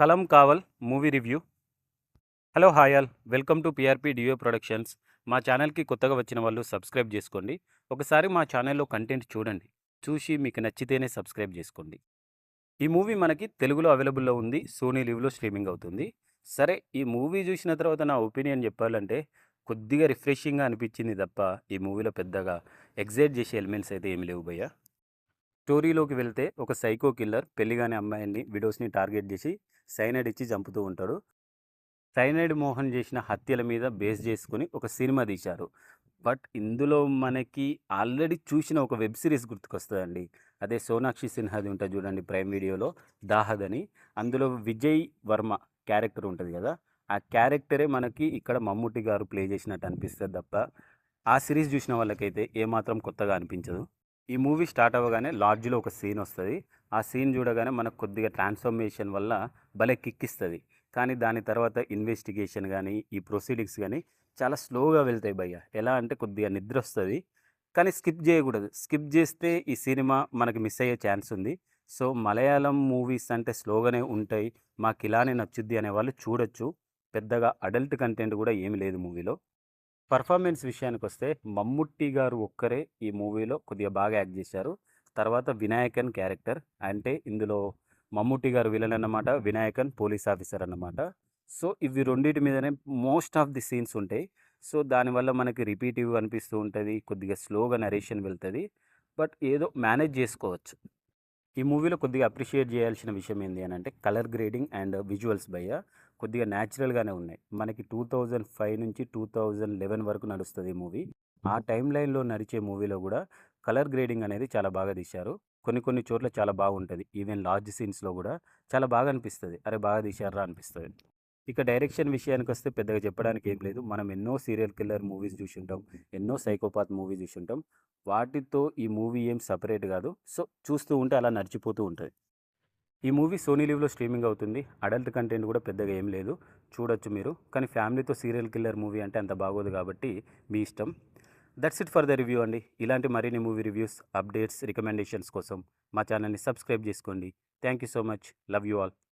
కలం కావల్ movie review. Hello hi all, welcome to PRP Deo productions. మా ఛానల్కి కొత్తగా వచ్చిన వాళ్ళు సబ్స్క్రైబ్ చేసుకోండి. ఒకసారి మా ఛానల్లో కంటెంట్ చూడండి, చూసి మీకు నచ్చితేనే సబ్స్క్రైబ్ చేసుకోండి. ఈ మూవీ మనకి తెలుగులో అవైలబుల్లో ఉంది, సోనీ లివ్లో స్ట్రీమింగ్ అవుతుంది. సరే, ఈ మూవీ చూసిన తర్వాత నా ఒపీనియన్ చెప్పాలంటే కొద్దిగా రిఫ్రెషింగ్గా అనిపించింది తప్ప ఈ మూవీలో పెద్దగా ఎగ్జైట్ చేసే ఎలిమెంట్స్ అయితే ఏమి లేవు భయ్య. స్టోరీలోకి వెళ్తే ఒక సైకో కిల్లర్ పెళ్లిగానే అమ్మాయిని విడోస్ని టార్గెట్ చేసి సైనైడ్ ఇచ్చి చంపుతూ ఉంటాడు. సైనైడ్ మోహన్ చేసిన హత్యల మీద బేస్ చేసుకుని ఒక సినిమా తీశారు. బట్ ఇందులో మనకి ఆల్రెడీ చూసిన ఒక వెబ్ సిరీస్ గుర్తుకొస్తుందండి. అదే సోనాక్షి సిన్హాది ఉంటుంది చూడండి, ప్రైమ్ వీడియోలో, దాహద్ అని. అందులో విజయ్ వర్మ క్యారెక్టర్ ఉంటుంది కదా, ఆ క్యారెక్టరే మనకి ఇక్కడ మమ్ముట్టి గారు ప్లే చేసినట్టు అనిపిస్తుంది తప్ప ఆ సిరీస్ చూసిన వాళ్ళకైతే ఏమాత్రం కొత్తగా అనిపించదు. ఈ మూవీ స్టార్ట్ అవ్వగానే లాడ్జ్లో ఒక సీన్ వస్తుంది. ఆ సీన్ చూడగానే మనకు కొద్దిగా ట్రాన్స్ఫర్మేషన్ వల్ల భలే కిక్కిస్తుంది. కానీ దాని తర్వాత ఇన్వెస్టిగేషన్ కానీ ఈ ప్రొసీడింగ్స్ కానీ చాలా స్లోగా వెళ్తాయి భయ్య. ఎలా అంటే కొద్దిగా నిద్ర వస్తుంది, కానీ స్కిప్ చేయకూడదు. స్కిప్ చేస్తే ఈ సినిమా మనకి మిస్ అయ్యే ఛాన్స్ ఉంది. సో మలయాళం మూవీస్ అంటే స్లోగానే ఉంటాయి, మాకు ఇలానే నచ్చుద్ది అనే వాళ్ళు చూడొచ్చు. పెద్దగా అడల్ట్ కంటెంట్ కూడా ఏమి లేదు మూవీలో. పర్ఫార్మెన్స్ విషయానికొస్తే మమ్ముట్టి గారు ఒక్కరే ఈ మూవీలో కొద్దిగా బాగా యాక్ట్ చేశారు. తర్వాత వినాయకన్ క్యారెక్టర్, అంటే ఇందులో మమ్ముట్టి గారు విలన్ అన్నమాట, వినాయకన్ పోలీస్ ఆఫీసర్ అన్నమాట. సో ఇవి రెండిటి మీదనే మోస్ట్ ఆఫ్ ది సీన్స్ ఉంటాయి. సో దానివల్ల మనకి రిపీటివ్ అనిపిస్తూ ఉంటుంది, కొద్దిగా స్లోగా నరేషన్ వెళ్తుంది. బట్ ఏదో మేనేజ్ చేసుకోవచ్చు. ఈ మూవీలో కొద్దిగా అప్రిషియేట్ చేయాల్సిన విషయం ఏంటి అని అంటే కలర్ గ్రేడింగ్ అండ్ విజువల్స్ భయ్య. కొద్దిగా న్యాచురల్గానే ఉన్నాయి. మనకి 2005 నుంచి 2011 వరకు నడుస్తుంది ఈ మూవీ. ఆ టైం లైన్లో నడిచే మూవీలో కూడా కలర్ గ్రేడింగ్ అనేది చాలా బాగా తీశారు. కొన్ని కొన్ని చోట్ల చాలా బాగుంటుంది. ఈవెన్ లార్జ్ సీన్స్లో కూడా చాలా బాగా అనిపిస్తుంది, అరే బాగా తీశారా అనిపిస్తుంది. ఇక డైరెక్షన్ విషయానికి వస్తే పెద్దగా చెప్పడానికి ఏం లేదు. మనం ఎన్నో సీరియల్ కిల్లర్ మూవీస్ చూసుంటాం, ఎన్నో సైకోపాత్ మూవీ చూసుంటాం. వాటితో ఈ మూవీ ఏం సపరేట్ కాదు. సో చూస్తూ ఉంటే అలా నడిచిపోతూ ఉంటుంది. ఈ మూవీ సోనీ లివ్లో స్ట్రీమింగ్ అవుతుంది. అడల్ట్ కంటెంట్ కూడా పెద్దగా ఏం లేదు, చూడొచ్చు మీరు. కానీ ఫ్యామిలీతో సీరియల్ కిల్లర్ మూవీ అంటే అంత బాగోదు కాబట్టి మీ ఇష్టం. That's it for the review అండి. ఇలాంటి మరిన్ని మూవీ రివ్యూస్, అప్డేట్స్, రికమెండేషన్స్ కోసం మా ఛానల్ని సబ్స్క్రైబ్ చేసుకోండి. Thank you so much. Love you all.